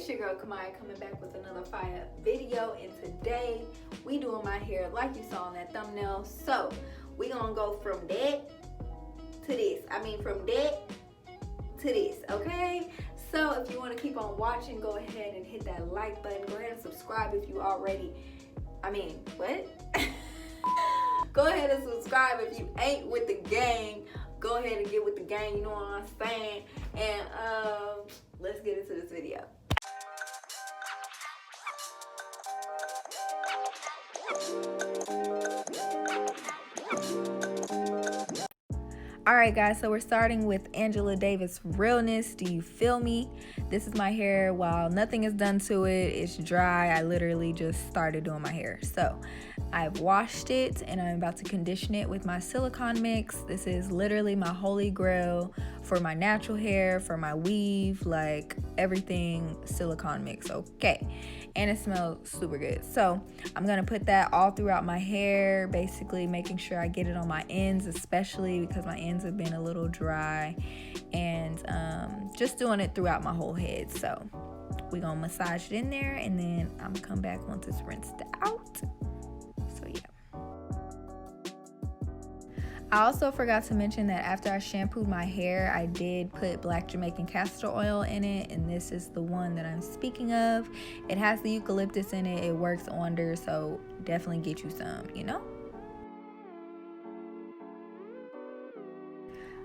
It's your girl Kamaya coming back with another fire video, and today we doing my hair like you saw in that thumbnail. So we gonna go from that to this. From that to this, okay? So if you want to keep on watching, go ahead and hit that like button. Go ahead and subscribe if you already, Go ahead and subscribe if you ain't with the gang. Go ahead and get with the gang, you know what I'm saying? And let's get into this video. Alright guys, so we're starting with Angela Davis Realness. Do you feel me? This is my hair. While nothing is done to it, it's dry. I literally just started doing my hair. So I've washed it and I'm about to condition it with my silicone mix. This is literally my holy grail for my natural hair, for my weave, like everything silicone mix, okay? And it smells super good. So I'm gonna put that all throughout my hair, basically making sure I get it on my ends, especially because my ends have been a little dry, and just doing it throughout my whole head. So we're gonna massage it in there, and then I'm gonna come back once it's rinsed out. So yeah. I also forgot to mention that after I shampooed my hair, I did put black Jamaican castor oil in it, and this is the one that I'm speaking of. It has the eucalyptus in it. It works wonders, so definitely get you some, you know?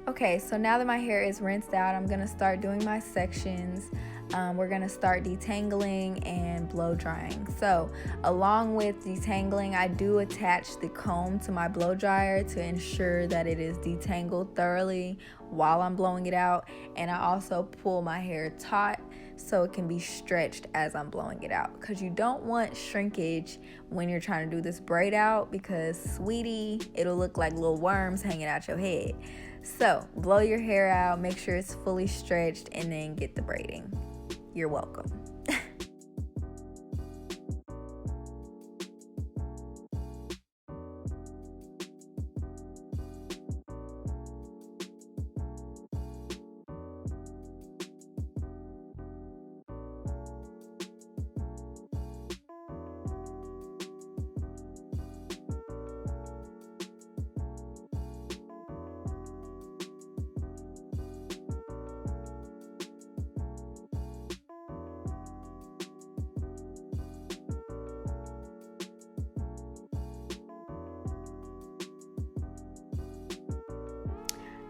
Okay, so now that my hair is rinsed out, I'm gonna start doing my sections. We're gonna start detangling and blow drying. So along with detangling, I do attach the comb to my blow dryer to ensure that it is detangled thoroughly while I'm blowing it out. And I also pull my hair taut so it can be stretched as I'm blowing it out, because you don't want shrinkage when you're trying to do this braid out, because sweetie, it'll look like little worms hanging out your head. So blow your hair out, make sure it's fully stretched, and then get the braiding. You're welcome.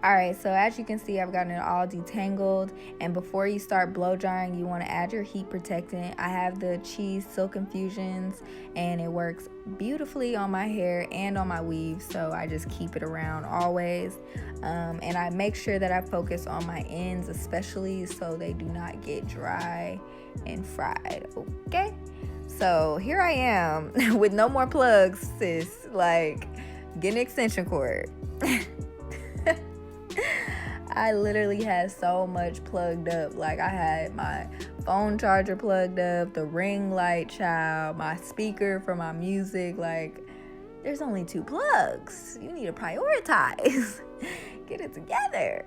Alright, so as you can see, I've gotten it all detangled, and before you start blow drying, you want to add your heat protectant. I have the Cheese Silk Infusions, and it works beautifully on my hair and on my weave, so I just keep it around always. And I make sure that I focus on my ends, especially so they do not get dry and fried, okay? So here I am with no more plugs, sis, like, get an extension cord. I literally had so much plugged up. Like, I had my phone charger plugged up, the ring light, child, my speaker for my music. Like, there's only 2 plugs. You need to prioritize. Get it together.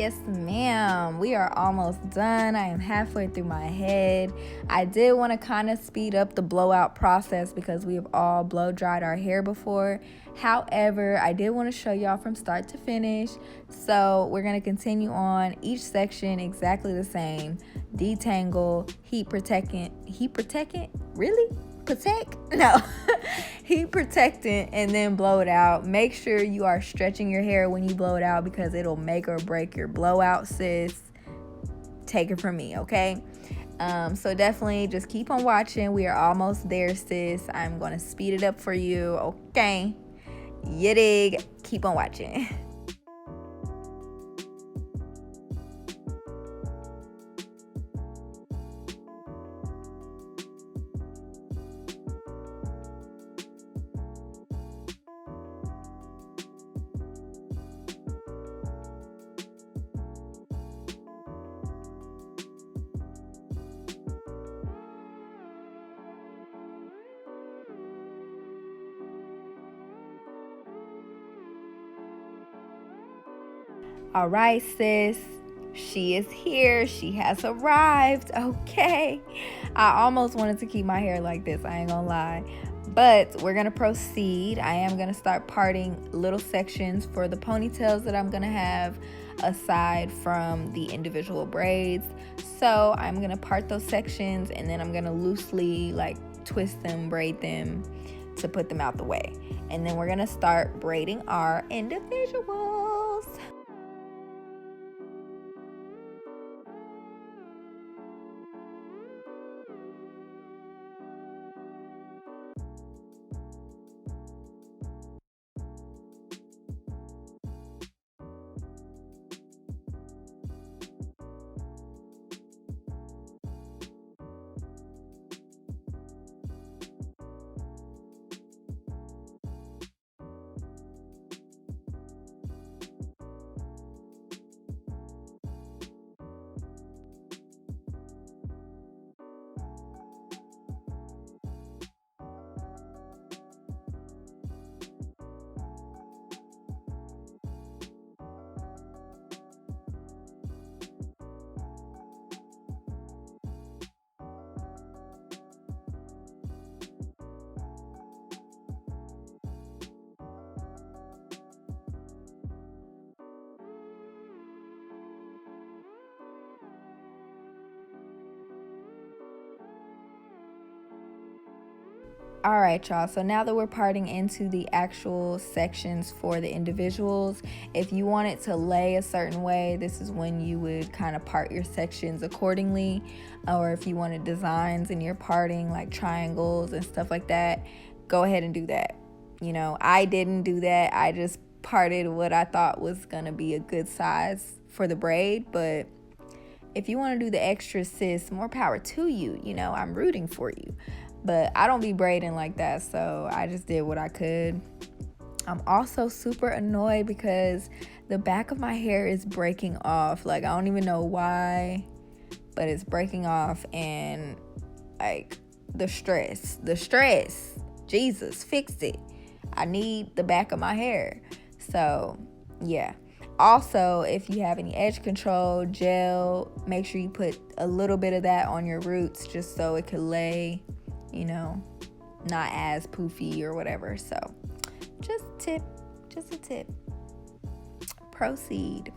Yes, ma'am. We are almost done. I am halfway through my head. I did want to kind of speed up the blowout process because we have all blow dried our hair before. However, I did want to show y'all from start to finish. So we're going to continue on each section exactly the same. Detangle, heat protectant. Really? Protect? No. Heat protectant, and then blow it out. Make sure you are stretching your hair when you blow it out because it'll make or break your blowout, sis. Take it from me, okay? So definitely just keep on watching. We are almost there, sis. I'm going to speed it up for you, okay? You dig? Keep on watching. All right, sis. She is here. She has arrived. Okay. I almost wanted to keep my hair like this. I ain't gonna lie. But we're gonna proceed. I am gonna start parting little sections for the ponytails that I'm gonna have aside from the individual braids. So I'm gonna part those sections and then I'm gonna loosely twist them, braid them to put them out the way. And then we're gonna start braiding our individuals. All right, y'all. So now that we're parting into the actual sections for the individuals, if you want it to lay a certain way, this is when you would kind of part your sections accordingly. Or if you wanted designs in your parting, like triangles and stuff like that, go ahead and do that. You know, I didn't do that. I just parted what I thought was going to be a good size for the braid. But if you want to do the extra, sis, more power to you. You know, I'm rooting for you. But I don't be braiding like that, so I just did what I could. I'm also super annoyed because the back of my hair is breaking off. I don't even know why, but it's breaking off, and the stress. Jesus, fix it. I need the back of my hair. So, yeah. Also, if you have any edge control gel, make sure you put a little bit of that on your roots just so it can lay, not as poofy or whatever. So just a tip. Proceed.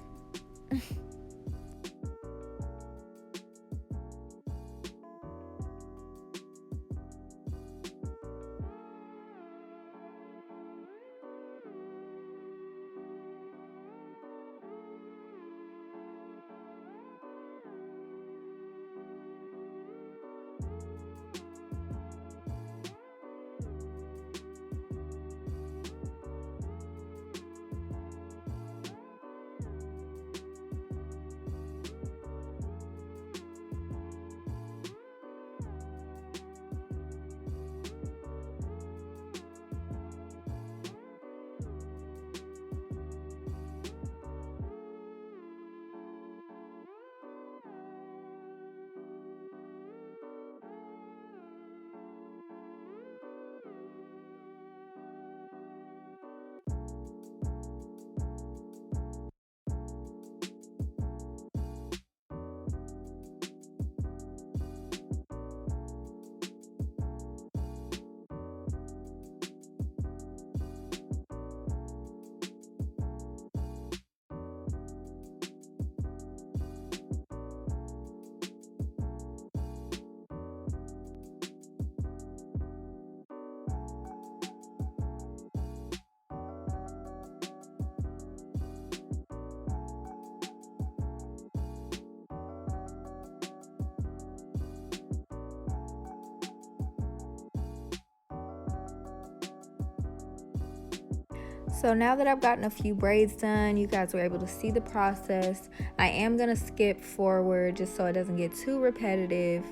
So now that I've gotten a few braids done, you guys were able to see the process. I am gonna skip forward just so it doesn't get too repetitive.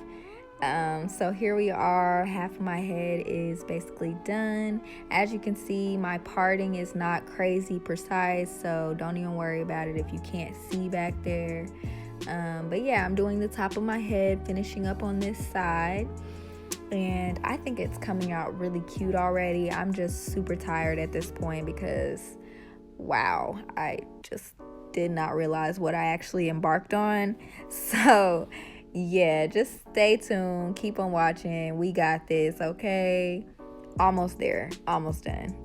So here we are, half of my head is basically done. As you can see, my parting is not crazy precise, so don't even worry about it if you can't see back there. But yeah, I'm doing the top of my head, finishing up on this side, and I think it's coming out really cute already. I'm just super tired at this point because wow, I just did not realize what I actually embarked on. So yeah, just stay tuned, keep on watching. We got this, okay? Almost there, almost done.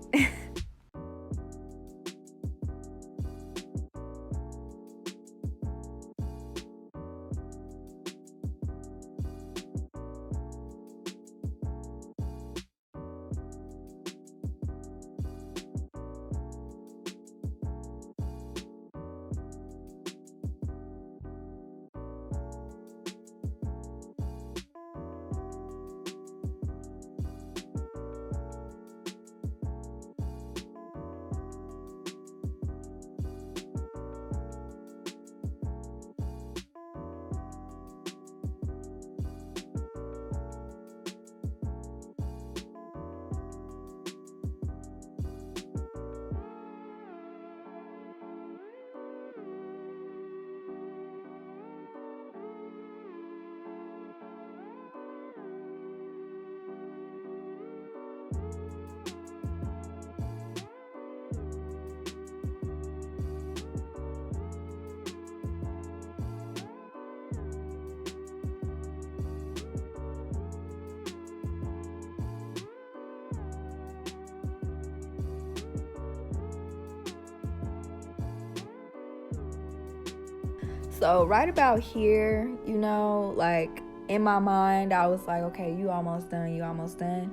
So right about here, like in my mind, I was like, okay, you almost done, you almost done.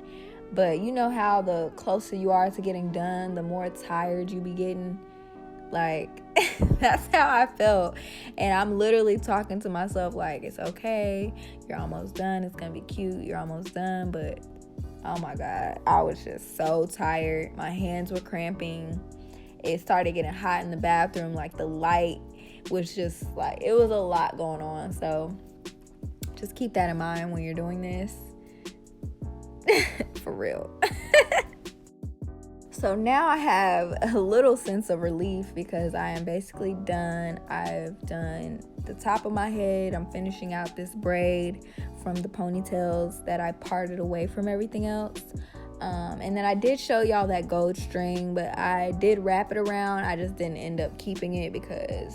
But you know how the closer you are to getting done, the more tired you be getting. Like, that's how I felt. And I'm literally talking to myself like, it's okay, you're almost done, it's gonna be cute, you're almost done. But oh my God, I was just so tired. My hands were cramping. It started getting hot in the bathroom, like the light was just like, it was a lot going on. So just keep that in mind when you're doing this. For real. So now I have a little sense of relief because I am basically done. I've done the top of my head. I'm finishing out this braid from the ponytails that I parted away from everything else. And then I did show y'all that gold string, but I did wrap it around. I just didn't end up keeping it because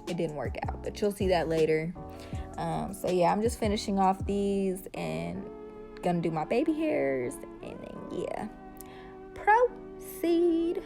it didn't work out, but you'll see that later. So yeah, I'm just finishing off these and gonna do my baby hairs, and then yeah, proceed.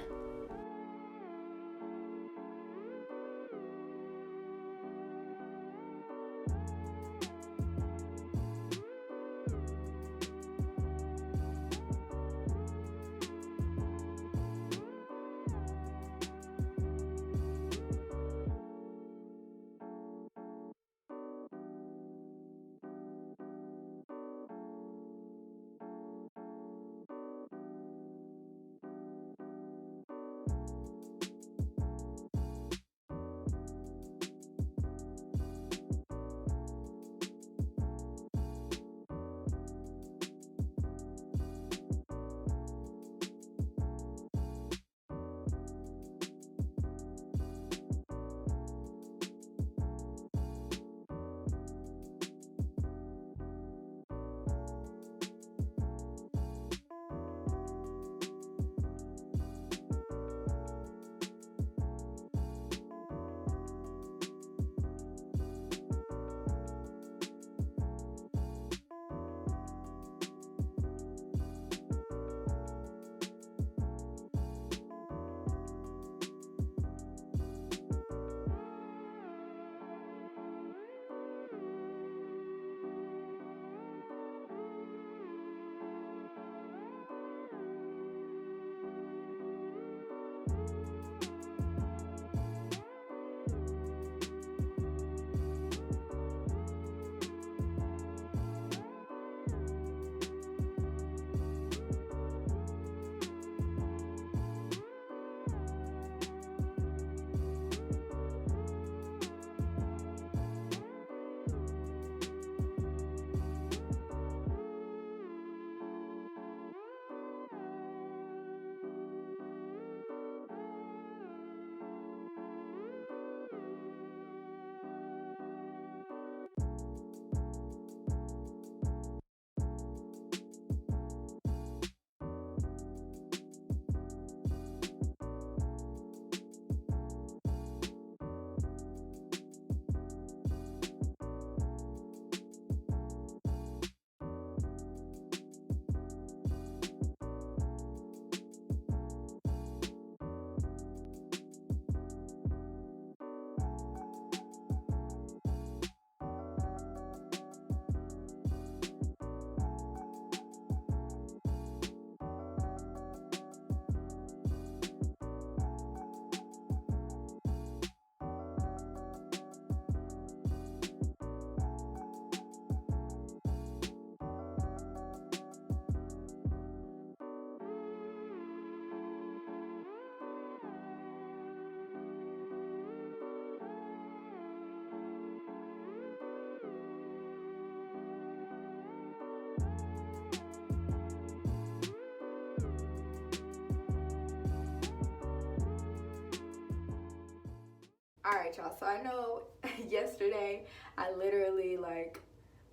Alright, y'all, so I know yesterday I literally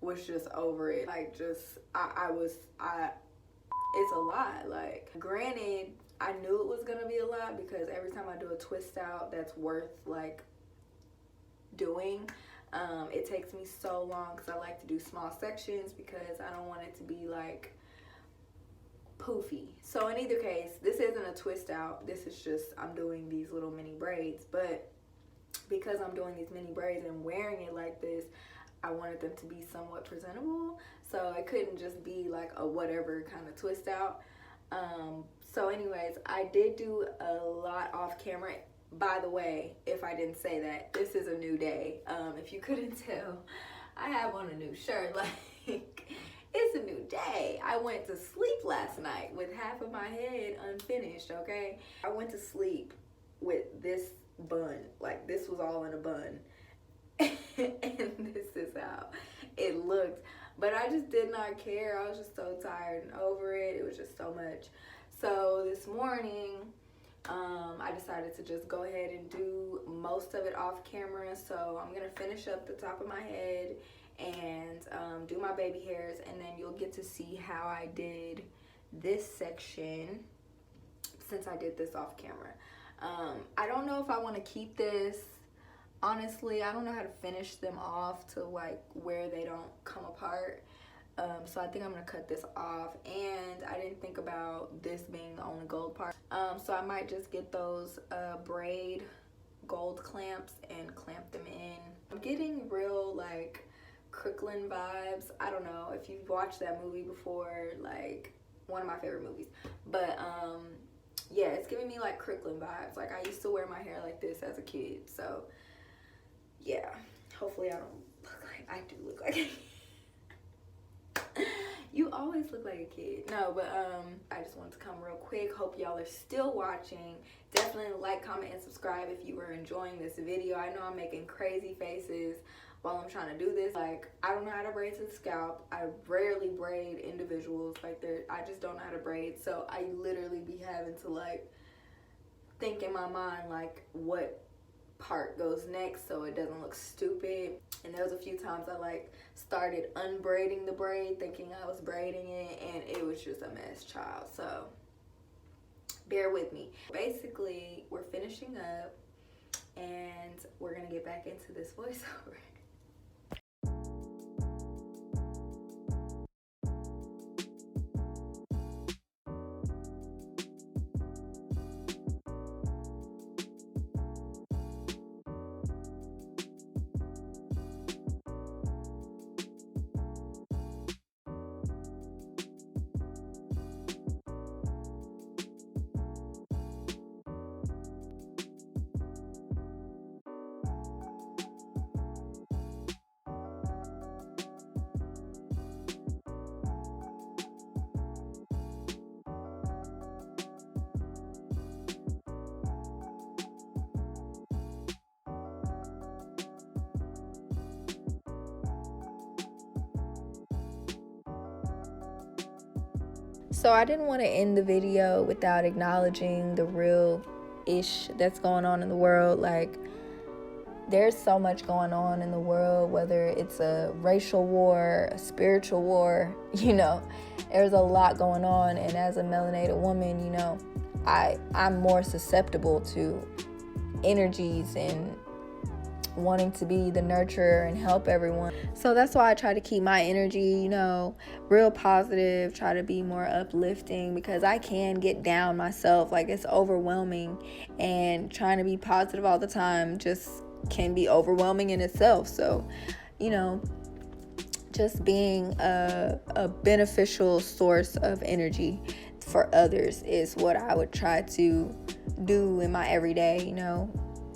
was just over it. It's a lot. Like, granted, I knew it was gonna be a lot because every time I do a twist out that's worth doing, it takes me so long because I like to do small sections because I don't want it to be poofy. So in either case, this isn't a twist out. This is just, I'm doing these little mini braids. But because I'm doing these mini braids and wearing it like this, I wanted them to be somewhat presentable. So it couldn't just be a whatever kind of twist out. So anyways, I did do a lot off camera. By the way, if I didn't say that, this is a new day. If you couldn't tell, I have on a new shirt. It's a new day. I went to sleep last night with half of my head unfinished, okay? I went to sleep with this bun. This was all in a bun. And this is how it looked. But I just did not care. I was just so tired and over it. It was just so much. So this morning, I decided to just go ahead and do most of it off camera. So I'm gonna finish up the top of my head and do my baby hairs, and then you'll get to see how I did this section since I did this off camera. I don't know if I want to keep this. Honestly, I don't know how to finish them off to where they don't come apart. So I think I'm gonna cut this off, and I didn't think about this being the only gold part. So I might just get those braid gold clamps and clamp them in. I'm getting real Crooklyn vibes. I don't know if you've watched that movie before, one of my favorite movies. But yeah, it's giving me Crooklyn vibes. I used to wear my hair like this as a kid. So yeah, hopefully I don't look like I do look like a kid. You always look like a kid. No, but I just wanted to come real quick. Hope y'all are still watching. Definitely like, comment, and subscribe if you were enjoying this video. I know I'm making crazy faces while I'm trying to do this. I don't know how to braid to the scalp. I rarely braid individuals. I just don't know how to braid. So I literally be having to think in my mind what part goes next so it doesn't look stupid. And there was a few times I started unbraiding the braid thinking I was braiding it, and it was just a mess, child. So bear with me. Basically, we're finishing up and we're gonna get back into this voiceover. So I didn't want to end the video without acknowledging the real ish that's going on in the world. There's so much going on in the world, whether it's a racial war, a spiritual war, there's a lot going on. And as a melanated woman, I'm more susceptible to energies and wanting to be the nurturer and help everyone. So that's why I try to keep my energy, real positive, try to be more uplifting, because I can get down myself. It's overwhelming, and trying to be positive all the time just can be overwhelming in itself. So, just being a beneficial source of energy for others is what I would try to do in my everyday.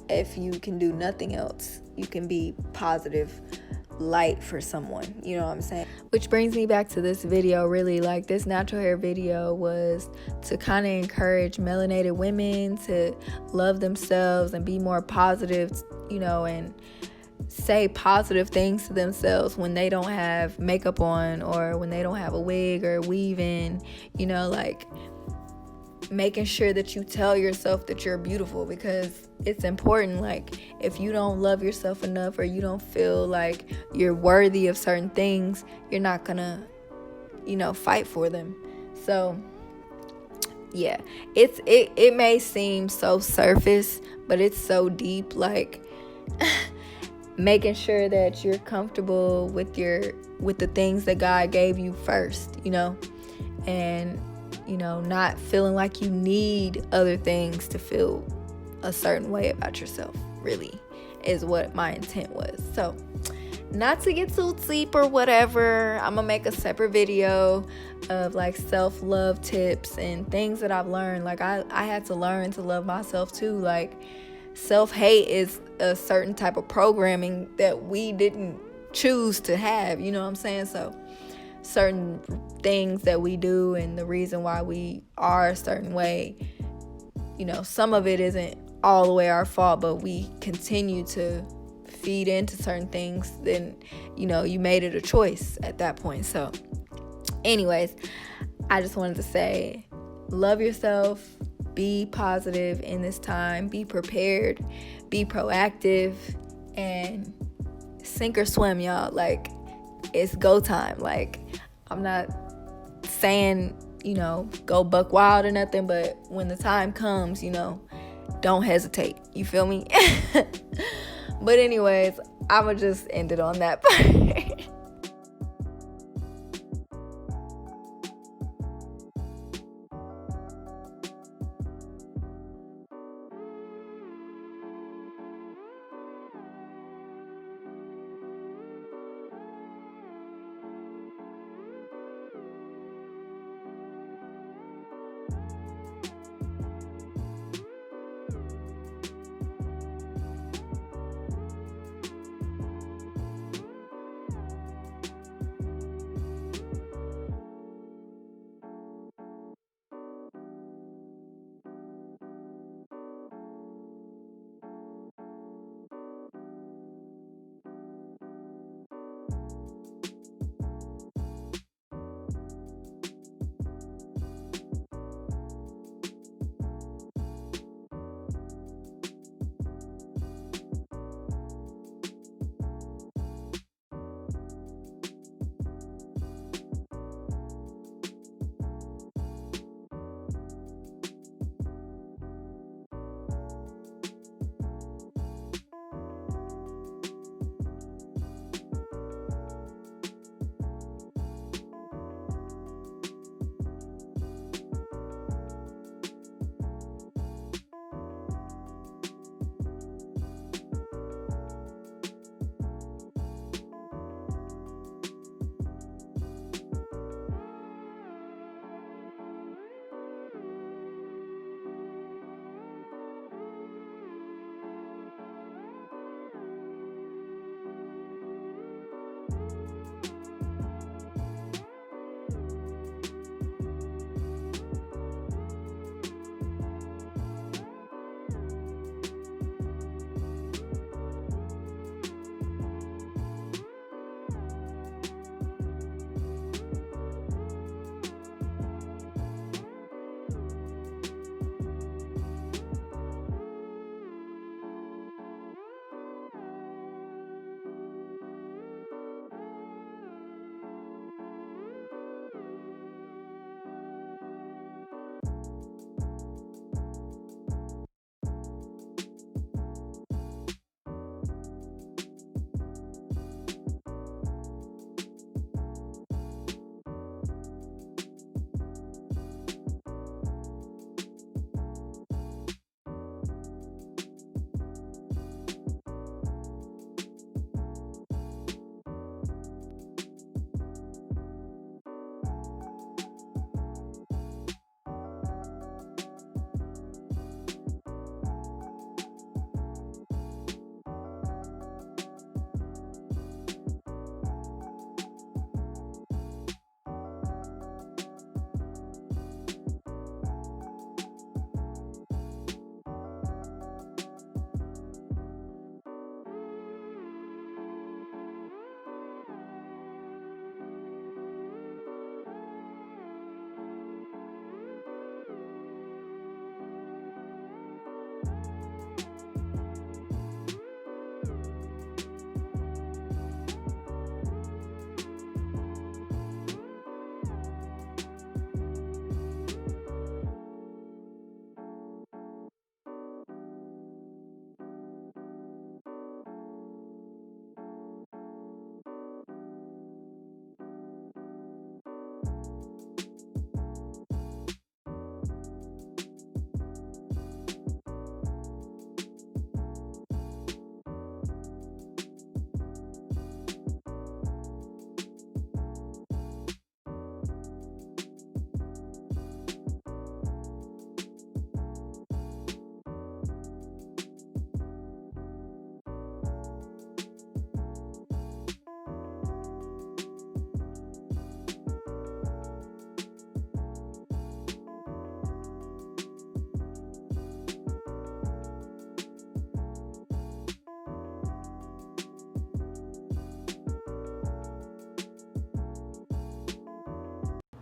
If you can do nothing else, you can be positive light for someone, you know what I'm saying? Which brings me back to this video. Really, this natural hair video was to kind of encourage melanated women to love themselves and be more positive, and say positive things to themselves when they don't have makeup on, or when they don't have a wig or weave in, making sure that you tell yourself that you're beautiful, because it's important. Like, if you don't love yourself enough, or you don't feel like you're worthy of certain things, you're not gonna, fight for them. So yeah, it may seem so surface, but it's so deep. Like, making sure that you're comfortable with the things that God gave you first, and not feeling like you need other things to feel a certain way about yourself, really, is what my intent was. So, not to get too deep or whatever, I'm gonna make a separate video of like self-love tips and things that I've learned. Like, I had to learn to love myself too. Like, self-hate is a certain type of programming that we didn't choose to have, you know what I'm saying? So certain things that we do and the reason why we are a certain way, some of it isn't all the way our fault, but we continue to feed into certain things. Then you made it a choice at that point. So anyways, I just wanted to say, love yourself, be positive in this time, be prepared, be proactive, and sink or swim, y'all. Like, it's go time. Like, I'm not saying, go buck wild or nothing, but when the time comes, don't hesitate. You feel me? But anyways, I'ma just end it on that part.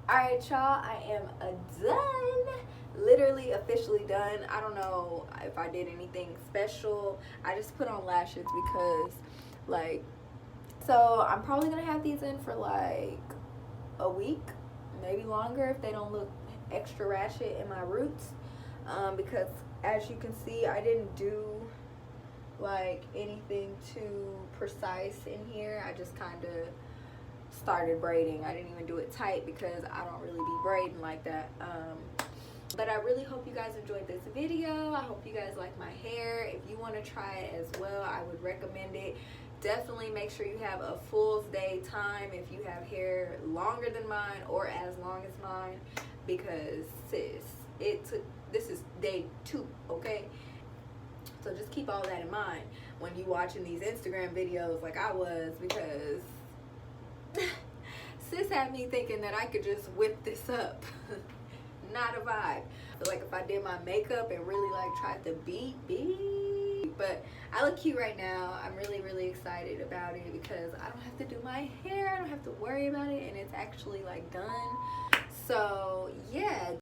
Alright, y'all, I am done. Literally officially done. I don't know if I did anything special. I just put on lashes because, like, so I'm probably gonna have these in for like a week, maybe longer if they don't look extra ratchet in my roots. Because as you can see, I didn't do like anything too precise in here. I just kind of started braiding. I didn't even do it tight because I don't really be braiding like that. But I really hope you guys enjoyed this video. I hope you guys like my hair. If you want to try it as well, I would recommend it. Definitely make sure you have a full day time if you have hair longer than mine or as long as mine, because sis, this is day 2, okay? So just keep all that in mind when you watching these Instagram videos like I was, because sis had me thinking that I could just whip this up. Not a vibe. I feel like if I did my makeup and really like tried to beat, but I look cute right now. I'm really excited about it because I don't have to do my hair. I don't have to worry about it, and it's actually like done. So yeah.